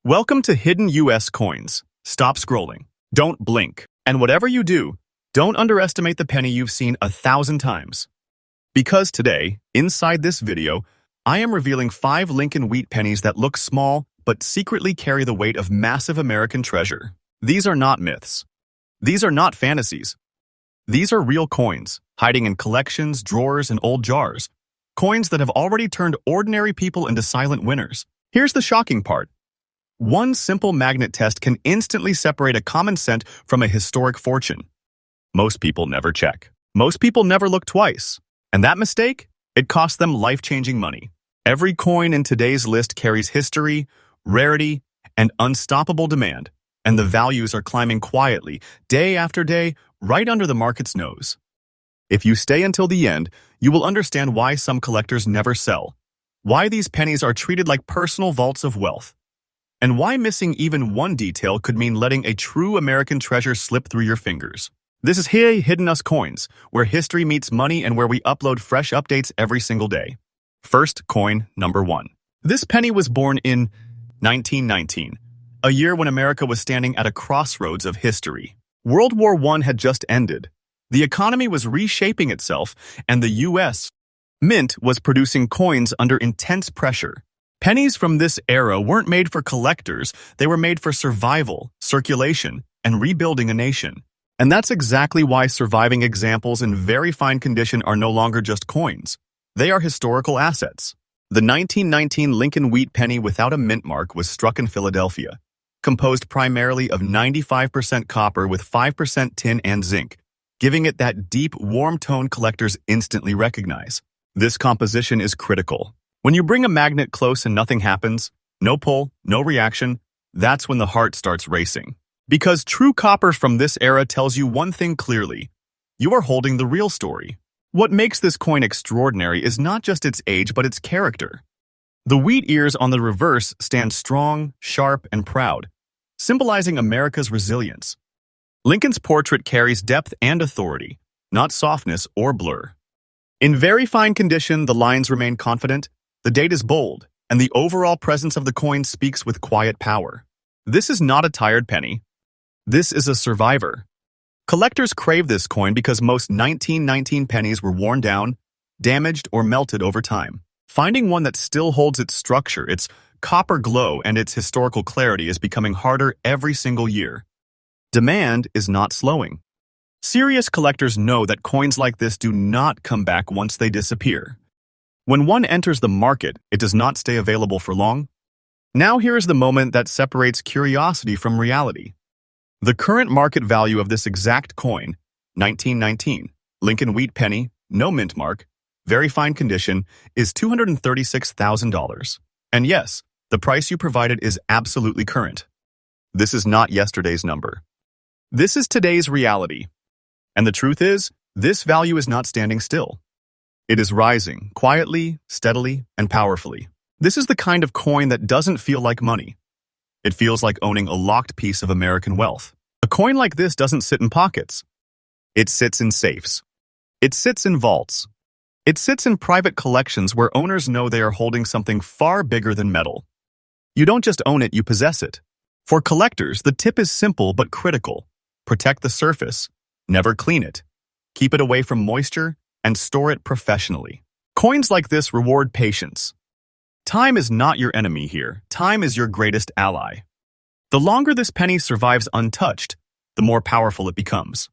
Welcome to Hidden US Coins. Stop scrolling. Don't blink. And whatever you do, don't underestimate the penny you've seen 1,000 times. Because today, inside this video, I am revealing 5 Lincoln wheat pennies that look small but secretly carry the weight of massive American treasure. These are not myths. These are not fantasies. These are real coins, hiding in collections, drawers, and old jars. Coins that have already turned ordinary people into silent winners. Here's the shocking part. One simple magnet test can instantly separate a common cent from a historic fortune. Most people never check. Most people never look twice. And that mistake? It costs them life-changing money. Every coin in today's list carries history, rarity, and unstoppable demand. And the values are climbing quietly, day after day, right under the market's nose. If you stay until the end, you will understand why some collectors never sell, why these pennies are treated like personal vaults of wealth, and why missing even one detail could mean letting a true American treasure slip through your fingers. This is Hidden US Coins, where history meets money and where we upload fresh updates every single day. First coin, number 1. This penny was born in 1919, a year when America was standing at a crossroads of history. World War I had just ended. The economy was reshaping itself, and the U.S. Mint was producing coins under intense pressure. Pennies from this era weren't made for collectors, they were made for survival, circulation, and rebuilding a nation. And that's exactly why surviving examples in very fine condition are no longer just coins. They are historical assets. The 1919 Lincoln wheat penny without a mint mark was struck in Philadelphia, composed primarily of 95% copper with 5% tin and zinc, giving it that deep, warm tone collectors instantly recognize. This composition is critical. When you bring a magnet close and nothing happens, no pull, no reaction, that's when the heart starts racing. Because true copper from this era tells you one thing clearly. You are holding the real story. What makes this coin extraordinary is not just its age, but its character. The wheat ears on the reverse stand strong, sharp, and proud, symbolizing America's resilience. Lincoln's portrait carries depth and authority, not softness or blur. In very fine condition, the lines remain confident, the date is bold, and the overall presence of the coin speaks with quiet power. This is not a tired penny. This is a survivor. Collectors crave this coin because most 1919 pennies were worn down, damaged, or melted over time. Finding one that still holds its structure, its copper glow, and its historical clarity is becoming harder every single year. Demand is not slowing. Serious collectors know that coins like this do not come back once they disappear. When one enters the market, it does not stay available for long. Now here is the moment that separates curiosity from reality. The current market value of this exact coin, 1919, Lincoln wheat penny, no mint mark, very fine condition, is $236,000. And yes, the price you provided is absolutely current. This is not yesterday's number. This is today's reality. And the truth is, this value is not standing still. It is rising, quietly, steadily, and powerfully. This is the kind of coin that doesn't feel like money. It feels like owning a locked piece of American wealth. A coin like this doesn't sit in pockets. It sits in safes. It sits in vaults. It sits in private collections where owners know they are holding something far bigger than metal. You don't just own it, you possess it. For collectors, the tip is simple but critical. Protect the surface. Never clean it. Keep it away from moisture and store it professionally. Coins like this reward patience. Time is not your enemy here. Time is your greatest ally. The longer this penny survives untouched, the more powerful it becomes.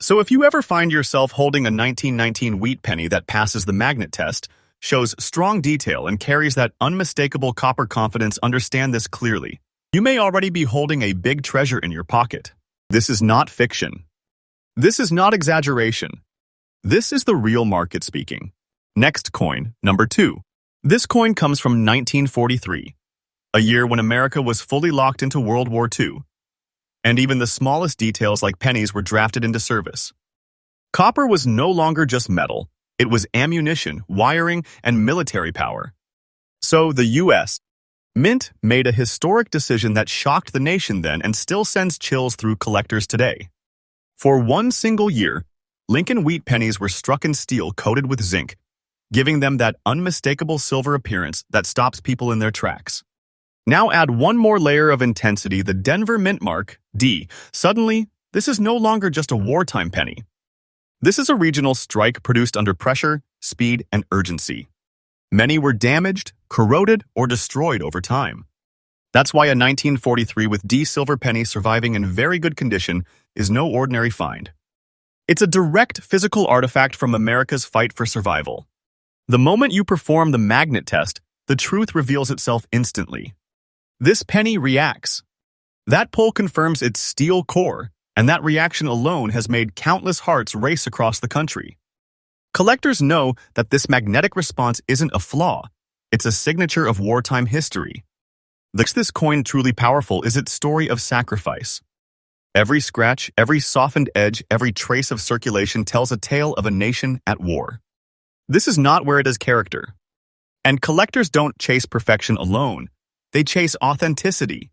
So if you ever find yourself holding a 1919 wheat penny that passes the magnet test, shows strong detail, and carries that unmistakable copper confidence, understand this clearly. You may already be holding a big treasure in your pocket. This is not fiction. This is not exaggeration. This is the real market speaking. Next coin, number 2. This coin comes from 1943, a year when America was fully locked into World War II, and even the smallest details like pennies were drafted into service. Copper was no longer just metal, it was ammunition, wiring, and military power. So the U.S. Mint made a historic decision that shocked the nation then and still sends chills through collectors today. For one single year, Lincoln wheat pennies were struck in steel coated with zinc, giving them that unmistakable silver appearance that stops people in their tracks. Now add one more layer of intensity, the Denver mint mark, D. Suddenly, this is no longer just a wartime penny. This is a regional strike produced under pressure, speed, and urgency. Many were damaged, corroded, or destroyed over time. That's why a 1943 with D silver penny surviving in very good condition is no ordinary find. It's a direct physical artifact from America's fight for survival. The moment you perform the magnet test, the truth reveals itself instantly. This penny reacts. That pull confirms its steel core, and that reaction alone has made countless hearts race across the country. Collectors know that this magnetic response isn't a flaw, it's a signature of wartime history. What makes this coin truly powerful is its story of sacrifice. Every scratch, every softened edge, every trace of circulation tells a tale of a nation at war. This is not where it is character. And collectors don't chase perfection alone, they chase authenticity.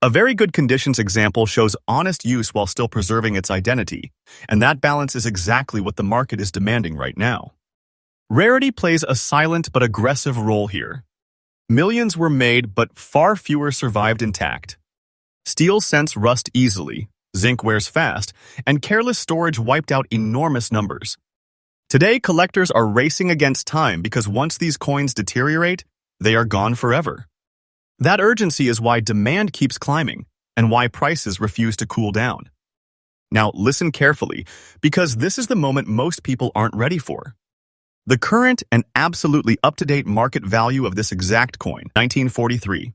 A very good conditions example shows honest use while still preserving its identity, and that balance is exactly what the market is demanding right now. Rarity plays a silent but aggressive role here. Millions were made, but far fewer survived intact. Steel scents rust easily, zinc wears fast, and careless storage wiped out enormous numbers. Today, collectors are racing against time because once these coins deteriorate, they are gone forever. That urgency is why demand keeps climbing and why prices refuse to cool down. Now, listen carefully, because this is the moment most people aren't ready for. The current and absolutely up-to-date market value of this exact coin, 1943.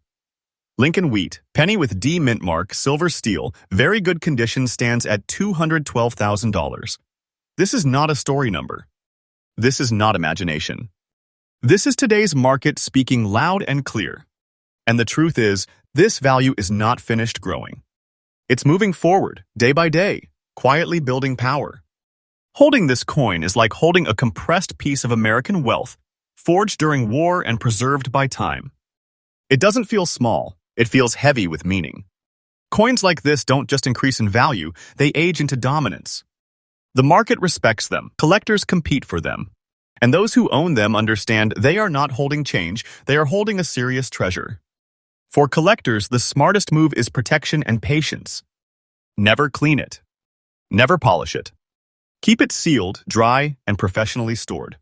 Lincoln Wheat, penny with D mint mark, silver steel, very good condition, stands at $212,000. This is not a story number. This is not imagination. This is today's market speaking loud and clear. And the truth is, this value is not finished growing. It's moving forward, day by day, quietly building power. Holding this coin is like holding a compressed piece of American wealth, forged during war and preserved by time. It doesn't feel small, it feels heavy with meaning. Coins like this don't just increase in value, they age into dominance. The market respects them, collectors compete for them. And those who own them understand they are not holding change, they are holding a serious treasure. For collectors, the smartest move is protection and patience. Never clean it. Never polish it. Keep it sealed, dry, and professionally stored.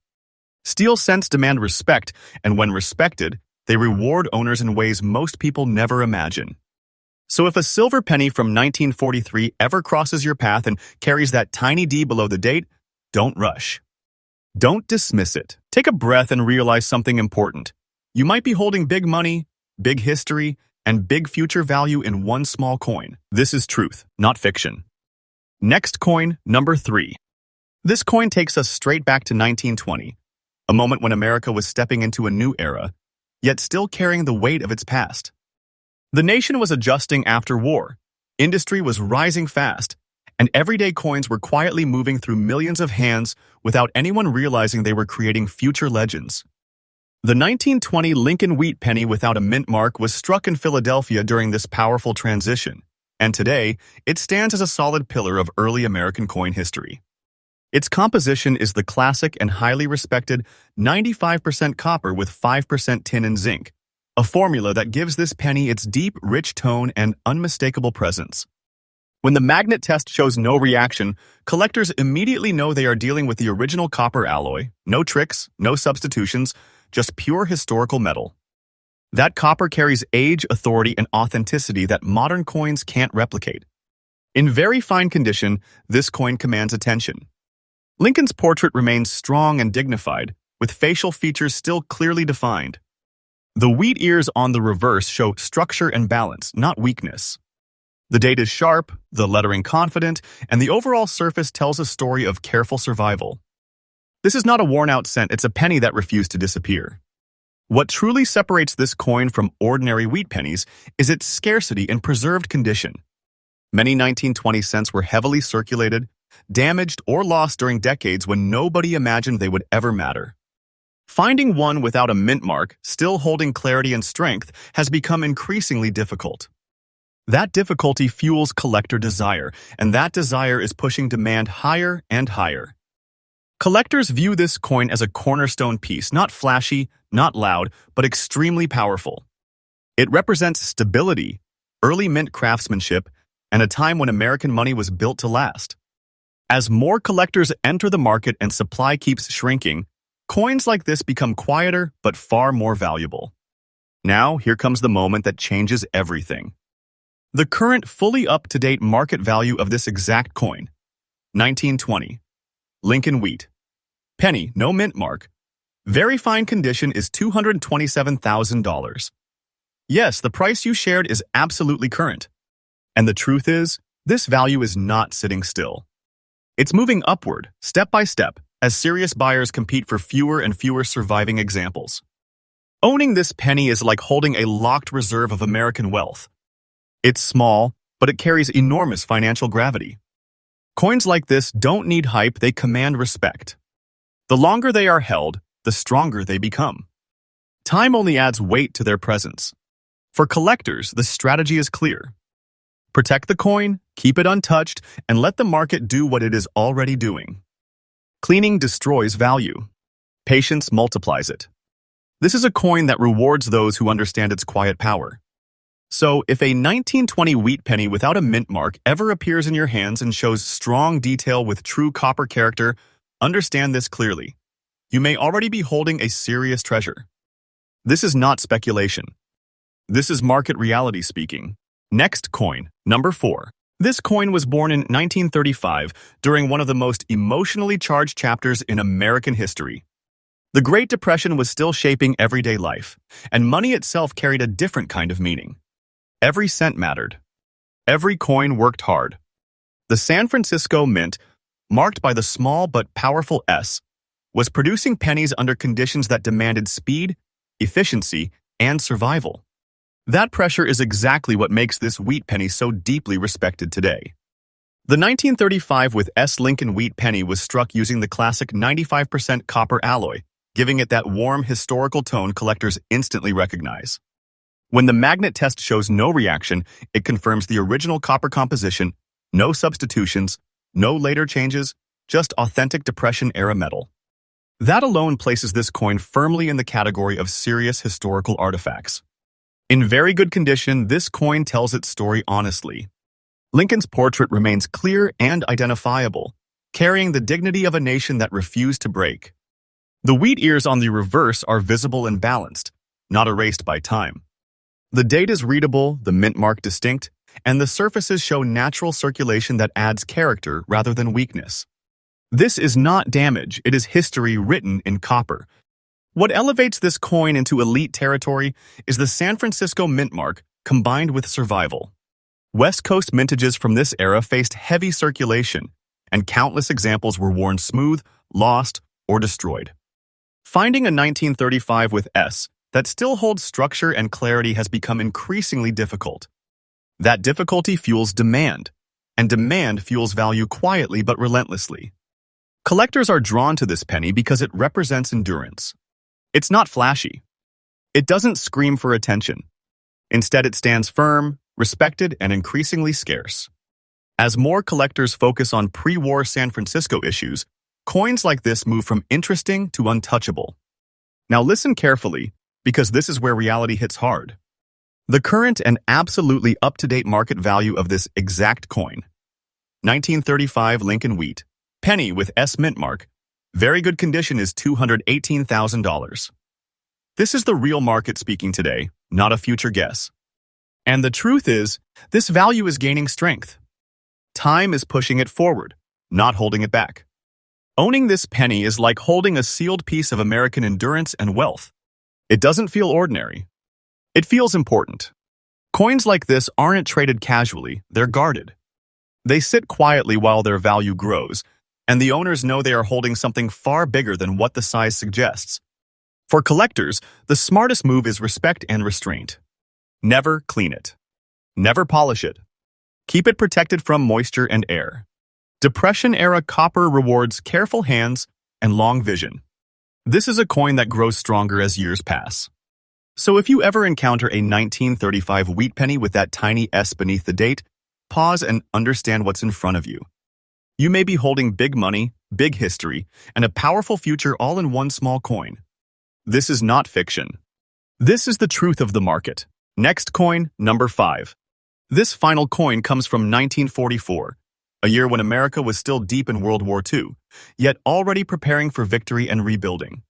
Steel scents demand respect, and when respected, they reward owners in ways most people never imagine. So if a silver penny from 1943 ever crosses your path and carries that tiny D below the date, don't rush. Don't dismiss it. Take a breath and realize something important. You might be holding big money, big history, and big future value in one small coin. This is truth, not fiction. Next coin, number 3. This coin takes us straight back to 1920, a moment when America was stepping into a new era, yet still carrying the weight of its past. The nation was adjusting after war, industry was rising fast, and everyday coins were quietly moving through millions of hands without anyone realizing they were creating future legends. The 1920 Lincoln Wheat penny without a mint mark was struck in Philadelphia during this powerful transition, and today, it stands as a solid pillar of early American coin history. Its composition is the classic and highly respected 95% copper with 5% tin and zinc, a formula that gives this penny its deep, rich tone and unmistakable presence. When the magnet test shows no reaction, collectors immediately know they are dealing with the original copper alloy, no tricks, no substitutions, just pure historical metal. That copper carries age, authority, and authenticity that modern coins can't replicate. In very fine condition, this coin commands attention. Lincoln's portrait remains strong and dignified, with facial features still clearly defined. The wheat ears on the reverse show structure and balance, not weakness. The date is sharp, the lettering confident, and the overall surface tells a story of careful survival. This is not a worn-out cent, it's a penny that refused to disappear. What truly separates this coin from ordinary wheat pennies is its scarcity and preserved condition. Many 1920 cents were heavily circulated, damaged, or lost during decades when nobody imagined they would ever matter. Finding one without a mint mark, still holding clarity and strength, has become increasingly difficult. That difficulty fuels collector desire, and that desire is pushing demand higher and higher. Collectors view this coin as a cornerstone piece, not flashy, not loud, but extremely powerful. It represents stability, early mint craftsmanship, and a time when American money was built to last. As more collectors enter the market and supply keeps shrinking, coins like this become quieter but far more valuable. Now, here comes the moment that changes everything. The current fully up-to-date market value of this exact coin, 1920, Lincoln wheat. Penny, no mint mark. Very fine condition is $227,000. Yes, the price you shared is absolutely current. And the truth is, this value is not sitting still. It's moving upward, step by step, as serious buyers compete for fewer and fewer surviving examples. Owning this penny is like holding a locked reserve of American wealth. It's small, but it carries enormous financial gravity. Coins like this don't need hype, they command respect. The longer they are held, the stronger they become. Time only adds weight to their presence. For collectors, the strategy is clear. Protect the coin, keep it untouched, and let the market do what it is already doing. Cleaning destroys value. Patience multiplies it. This is a coin that rewards those who understand its quiet power. So, if a 1920 wheat penny without a mint mark ever appears in your hands and shows strong detail with true copper character, understand this clearly. You may already be holding a serious treasure. This is not speculation. This is market reality speaking. Next coin, number 4. This coin was born in 1935 during one of the most emotionally charged chapters in American history. The Great Depression was still shaping everyday life, and money itself carried a different kind of meaning. Every cent mattered. Every coin worked hard. The San Francisco Mint, marked by the small but powerful S, was producing pennies under conditions that demanded speed, efficiency, and survival. That pressure is exactly what makes this wheat penny so deeply respected today. The 1935 with S Lincoln wheat penny was struck using the classic 95% copper alloy, giving it that warm historical tone collectors instantly recognize. When the magnet test shows no reaction, it confirms the original copper composition, no substitutions, no later changes, just authentic Depression-era metal. That alone places this coin firmly in the category of serious historical artifacts. In very good condition, this coin tells its story honestly. Lincoln's portrait remains clear and identifiable, carrying the dignity of a nation that refused to break. The wheat ears on the reverse are visible and balanced, not erased by time. The date is readable, the mint mark distinct, and the surfaces show natural circulation that adds character rather than weakness. This is not damage, it is history written in copper. What elevates this coin into elite territory is the San Francisco mint mark combined with survival. West Coast mintages from this era faced heavy circulation, and countless examples were worn smooth, lost, or destroyed. Finding a 1935 with S that still holds structure and clarity has become increasingly difficult. That difficulty fuels demand, and demand fuels value quietly but relentlessly. Collectors are drawn to this penny because it represents endurance. It's not flashy. It doesn't scream for attention. Instead, it stands firm, respected, and increasingly scarce. As more collectors focus on pre-war San Francisco issues, coins like this move from interesting to untouchable. Now listen carefully, because this is where reality hits hard. The current and absolutely up-to-date market value of this exact coin, 1935 Lincoln wheat, penny with S mint mark, very good condition is $218,000. This is the real market speaking today, not a future guess. And the truth is, this value is gaining strength. Time is pushing it forward, not holding it back. Owning this penny is like holding a sealed piece of American endurance and wealth. It doesn't feel ordinary. It feels important. Coins like this aren't traded casually, they're guarded. They sit quietly while their value grows, and the owners know they are holding something far bigger than what the size suggests. For collectors, the smartest move is respect and restraint. Never clean it. Never polish it. Keep it protected from moisture and air. Depression-era copper rewards careful hands and long vision. This is a coin that grows stronger as years pass. So if you ever encounter a 1935 wheat penny with that tiny S beneath the date, pause and understand what's in front of you. You may be holding big money, big history, and a powerful future all in one small coin. This is not fiction. This is the truth of the market. Next coin, number 5. This final coin comes from 1944, a year when America was still deep in World War II, yet already preparing for victory and rebuilding.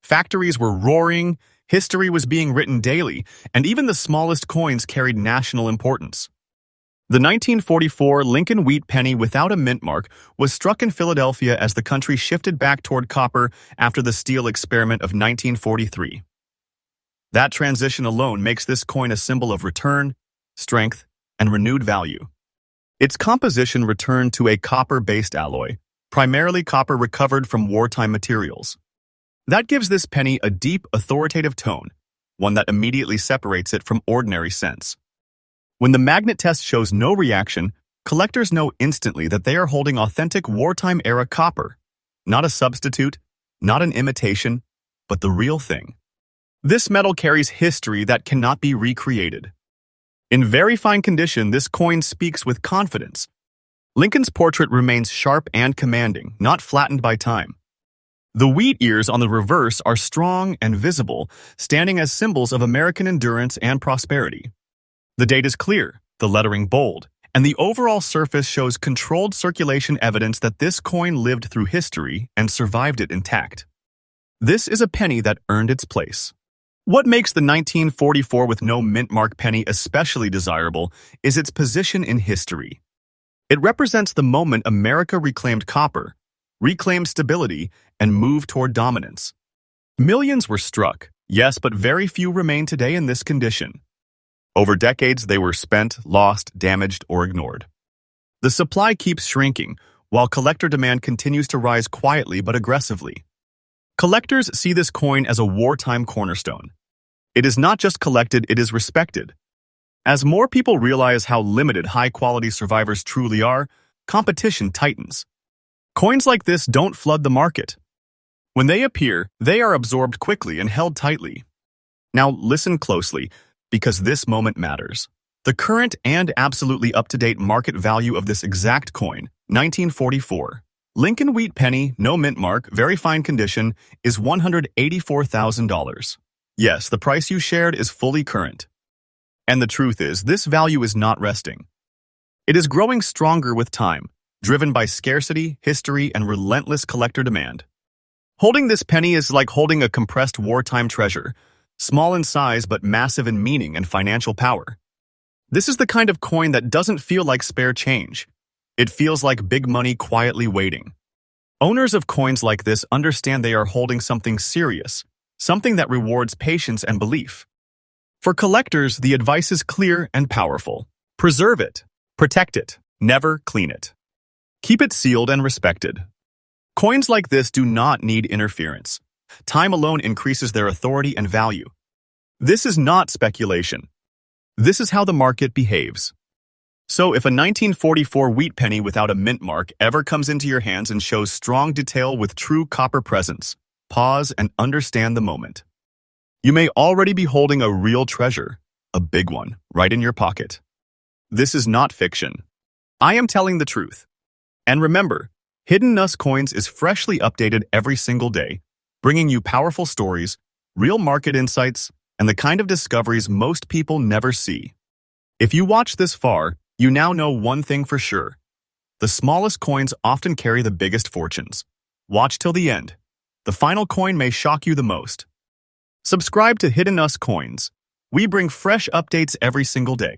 Factories were roaring, history was being written daily, and even the smallest coins carried national importance. The 1944 Lincoln wheat penny without a mint mark was struck in Philadelphia as the country shifted back toward copper after the steel experiment of 1943. That transition alone makes this coin a symbol of return, strength, and renewed value. Its composition returned to a copper-based alloy, primarily copper recovered from wartime materials. That gives this penny a deep, authoritative tone, one that immediately separates it from ordinary cents. When the magnet test shows no reaction, collectors know instantly that they are holding authentic wartime-era copper, not a substitute, not an imitation, but the real thing. This metal carries history that cannot be recreated. In very fine condition, this coin speaks with confidence. Lincoln's portrait remains sharp and commanding, not flattened by time. The wheat ears on the reverse are strong and visible, standing as symbols of American endurance and prosperity. The date is clear, the lettering bold, and the overall surface shows controlled circulation evidence that this coin lived through history and survived it intact. This is a penny that earned its place. What makes the 1944 with no mint mark penny especially desirable is its position in history. It represents the moment America reclaimed copper, reclaimed stability, and moved toward dominance. Millions were struck, yes, but very few remain today in this condition. Over decades, they were spent, lost, damaged, or ignored. The supply keeps shrinking, while collector demand continues to rise quietly but aggressively. Collectors see this coin as a wartime cornerstone. It is not just collected, it is respected. As more people realize how limited high-quality survivors truly are, competition tightens. Coins like this don't flood the market. When they appear, they are absorbed quickly and held tightly. Now listen closely, because this moment matters. The current and absolutely up-to-date market value of this exact coin, 1944, Lincoln wheat penny, no mint mark, very fine condition, is $184,000. Yes, the price you shared is fully current. And the truth is, this value is not resting. It is growing stronger with time, driven by scarcity, history, and relentless collector demand. Holding this penny is like holding a compressed wartime treasure, small in size but massive in meaning and financial power. This is the kind of coin that doesn't feel like spare change. It feels like big money quietly waiting. Owners of coins like this understand they are holding something serious, something that rewards patience and belief. For collectors, the advice is clear and powerful. Preserve it, protect it, never clean it. Keep it sealed and respected. Coins like this do not need interference. Time alone increases their authority and value. This is not speculation. This is how the market behaves. So if a 1944 wheat penny without a mint mark ever comes into your hands and shows strong detail with true copper presence, pause and understand the moment. You may already be holding a real treasure, a big one, right in your pocket. This is not fiction. I am telling the truth. And remember, Hidden Us Coins is freshly updated every single day, bringing you powerful stories, real market insights, and the kind of discoveries most people never see. If you watch this far, you now know one thing for sure. The smallest coins often carry the biggest fortunes. Watch till the end. The final coin may shock you the most. Subscribe to Hidden Us Coins. We bring fresh updates every single day.